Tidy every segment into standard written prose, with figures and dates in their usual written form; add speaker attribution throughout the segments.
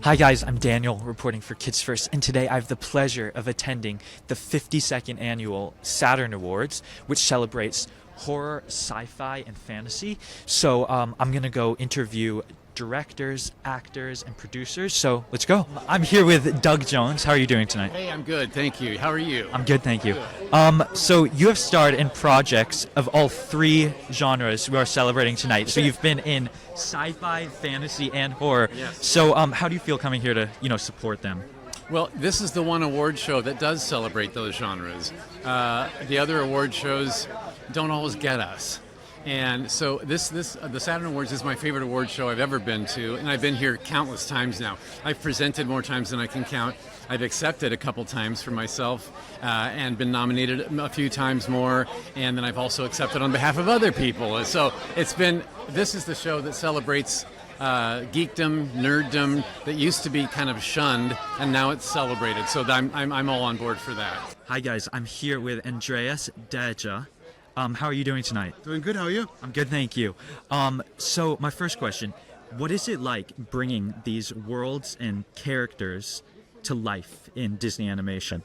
Speaker 1: Hi guys, I'm Daniel reporting for Kids First, and today I have the pleasure of attending the 52nd Annual Saturn Awards, which celebrates horror, sci-fi, and fantasy. So I'm going to go interview directors, actors, and producers. So let's go. I'm here with Doug Jones. How are you doing tonight?
Speaker 2: Hey, I'm good, thank you. How are you?
Speaker 1: I'm good, thank you. So you have starred in projects of all three genres we are celebrating tonight. So you've been in sci-fi, fantasy, and horror.
Speaker 2: Yes.
Speaker 1: So how do you feel coming here to, support them?
Speaker 2: Well, this is the one award show that does celebrate those genres. The other award shows don't always get us. And so the Saturn Awards is my favorite award show I've ever been to, and I've been here countless times now. I've presented more times than I can count. I've accepted a couple times for myself and been nominated a few times more, and then I've also accepted on behalf of other people. So this is the show that celebrates geekdom, nerddom that used to be kind of shunned, and now it's celebrated. So I'm all on board for that.
Speaker 1: Hi guys, I'm here with Andreas Deja. How are you doing tonight?
Speaker 3: Doing good, how are you?
Speaker 1: I'm good, thank you. So my first question, what is it like bringing these worlds and characters to life in Disney animation?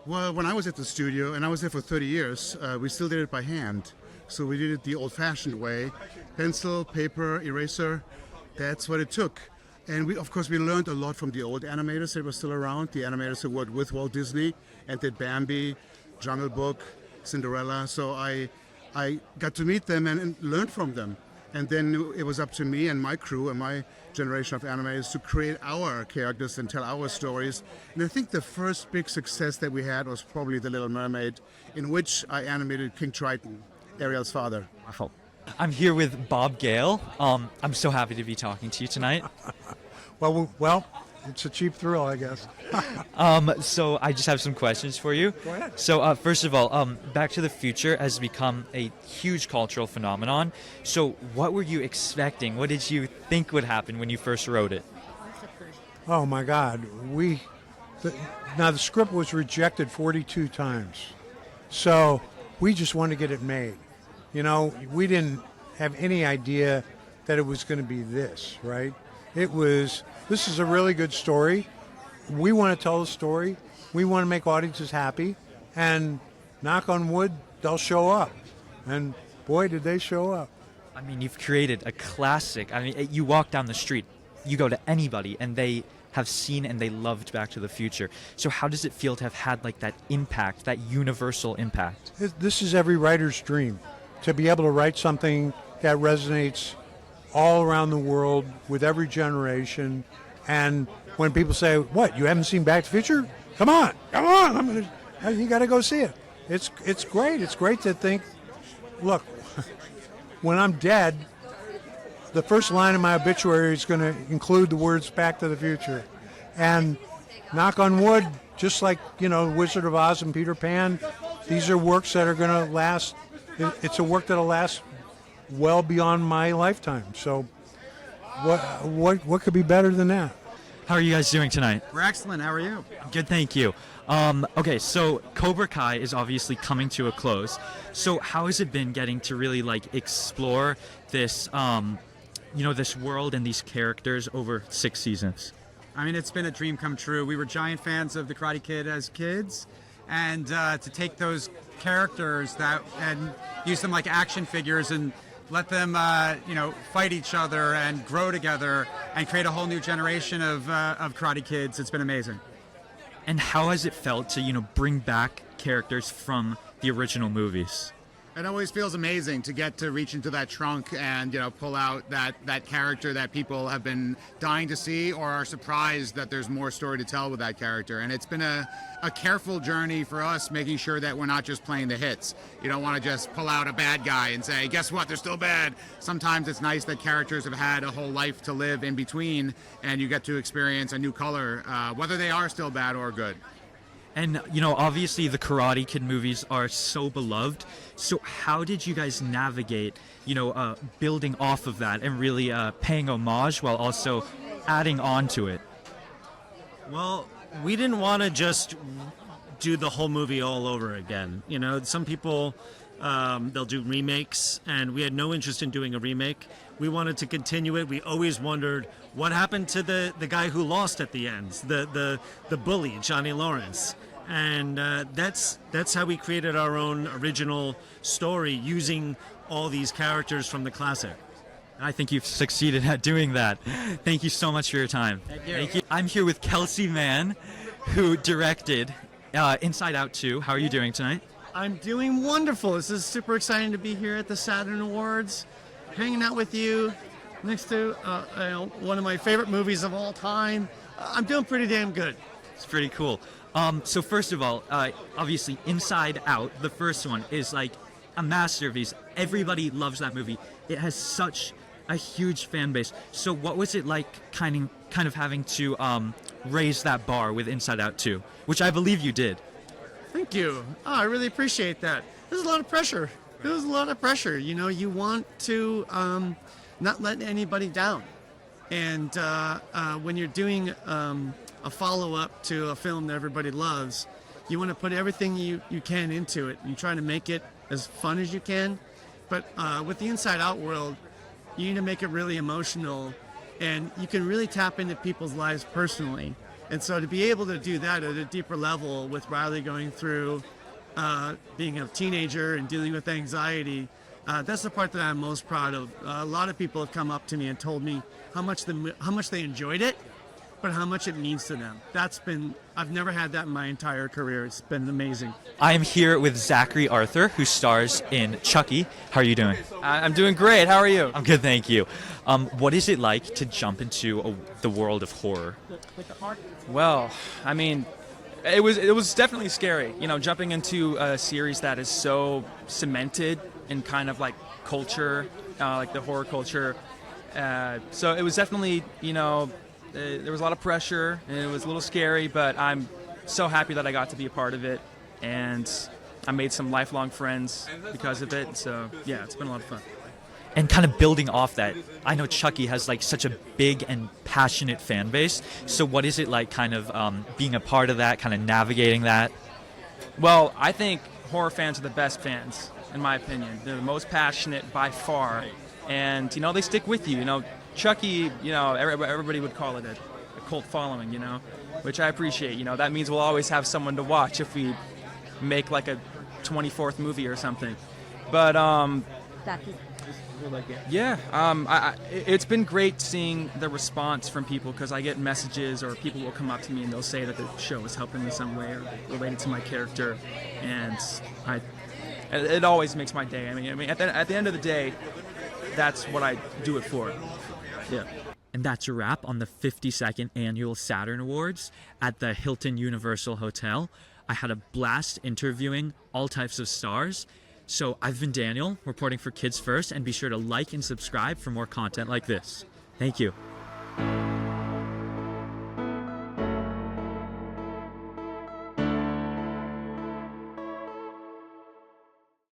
Speaker 3: Well, when I was at the studio, and I was there for 30 years, we still did it by hand. So we did it the old-fashioned way. Pencil, paper, eraser, that's what it took. And we learned a lot from the old animators that were still around, the animators who worked with Walt Disney and did Bambi, Jungle Book, Cinderella. So I got to meet them and learn from them. And then it was up to me and my crew and my generation of animators to create our characters and tell our stories. And I think the first big success that we had was probably The Little Mermaid, in which I animated King Triton, Ariel's father.
Speaker 1: Wonderful. I'm here with Bob Gale. I'm so happy to be talking to you tonight.
Speaker 4: Well, it's a cheap thrill, I guess.
Speaker 1: So I just have some questions for you.
Speaker 4: Go ahead.
Speaker 1: So first of all, Back to the Future has become a huge cultural phenomenon. So what were you expecting? What did you think would happen when you first wrote it?
Speaker 4: Oh my God, now the script was rejected 42 times, so we just wanted to get it made. We didn't have any idea that it was going to be this, right? This is a really good story. We want to tell the story. We want to make audiences happy. And knock on wood, they'll show up. And boy, did they show up.
Speaker 1: I mean, you've created a classic. I mean, you walk down the street, you go to anybody, and they have seen and they loved Back to the Future. So how does it feel to have had like that impact, that universal impact?
Speaker 4: This is every writer's dream, to be able to write something that resonates all around the world with every generation. And when people say, "What, you haven't seen Back to the Future? Come on, you got to go see it." It's great. It's great to think, look, when I'm dead, the first line of my obituary is going to include the words "Back to the Future." And knock on wood, just like Wizard of Oz and Peter Pan, these are works that are going to last. It's a work that'll last well beyond my lifetime. So what could be better than that?
Speaker 1: How are you guys doing tonight?
Speaker 5: We're excellent. How are you?
Speaker 1: Good, thank you. Okay, so Cobra Kai is obviously coming to a close. So how has it been getting to really explore this, this world and these characters over 6 seasons?
Speaker 5: I mean, it's been a dream come true. We were giant fans of The Karate Kid as kids, and to take those characters and use them like action figures and let them, fight each other and grow together and create a whole new generation of Karate Kids. It's been amazing.
Speaker 1: And how has it felt to, bring back characters from the original movies?
Speaker 6: It always feels amazing to get to reach into that trunk and pull out that character that people have been dying to see or are surprised that there's more story to tell with that character. And it's been a careful journey for us, making sure that we're not just playing the hits. You don't want to just pull out a bad guy and say, guess what, they're still bad. Sometimes it's nice that characters have had a whole life to live in between, and you get to experience a new color, whether they are still bad or good.
Speaker 1: And, obviously the Karate Kid movies are so beloved. So how did you guys navigate, building off of that and really paying homage while also adding on to it?
Speaker 7: Well, we didn't want to just do the whole movie all over again. Some people
Speaker 8: They'll do remakes, and we had no interest in doing a remake. We wanted to continue it. We always wondered what happened to the guy who lost at the end, the bully, Johnny Laurence. And that's how we created our own original story using all these characters from the classic.
Speaker 1: I think you've succeeded at doing that. Thank you so much for your time.
Speaker 5: Thank you.
Speaker 1: I'm here with Kelsey Mann, who directed Inside Out 2. How are you doing tonight?
Speaker 9: I'm doing wonderful. This is super exciting to be here at the Saturn Awards, hanging out with you next to one of my favorite movies of all time. I'm doing pretty damn good.
Speaker 1: It's pretty cool. So first of all, obviously Inside Out, the first one, is like a masterpiece. Everybody loves that movie. It has such a huge fan base. So what was it like kind of having to raise that bar with Inside Out 2, which I believe you did?
Speaker 9: Thank you. Oh, I really appreciate that. There's a lot of pressure. There's a lot of pressure. You know, you want to not let anybody down. And when you're doing a follow-up to a film that everybody loves, you want to put everything you can into it. You try to make it as fun as you can. But with the Inside Out world, you need to make it really emotional, and you can really tap into people's lives personally. And so to be able to do that at a deeper level with Riley going through being a teenager and dealing with anxiety, that's the part that I'm most proud of. A lot of people have come up to me and told me how much they enjoyed it, but how much it means to them. I've never had that in my entire career. It's been amazing.
Speaker 1: I am here with Zachary Arthur, who stars in Chucky. How are you doing?
Speaker 10: I'm doing great. How are you?
Speaker 1: I'm good, thank you. What is it like to jump into the world of horror?
Speaker 10: Well, I mean, it was definitely scary. You know, jumping into a series that is so cemented in kind of like culture, like the horror culture. So it was definitely, there was a lot of pressure, and it was a little scary, but I'm so happy that I got to be a part of it, and I made some lifelong friends because of it. So yeah, it's been a lot of fun.
Speaker 1: And kind of building off that, I know Chucky has like such a big and passionate fan base. So what is it like kind of being a part of that, kind of navigating that?
Speaker 10: Well, I think horror fans are the best fans, in my opinion. They're the most passionate by far, and they stick with you. Chucky, everybody would call it a cult following, which I appreciate. That means we'll always have someone to watch if we make like a 24th movie or something. But it's been great seeing the response from people, because I get messages, or people will come up to me and they'll say that the show is helping in some way or related to my character, and it always makes my day. I mean, at the end of the day, that's what I do it for. Yeah.
Speaker 1: And that's a wrap on the 52nd Annual Saturn Awards at the Hilton Universal Hotel. I had a blast interviewing all types of stars. So I've been Daniel, reporting for Kids First, and be sure to like and subscribe for more content like this. Thank you.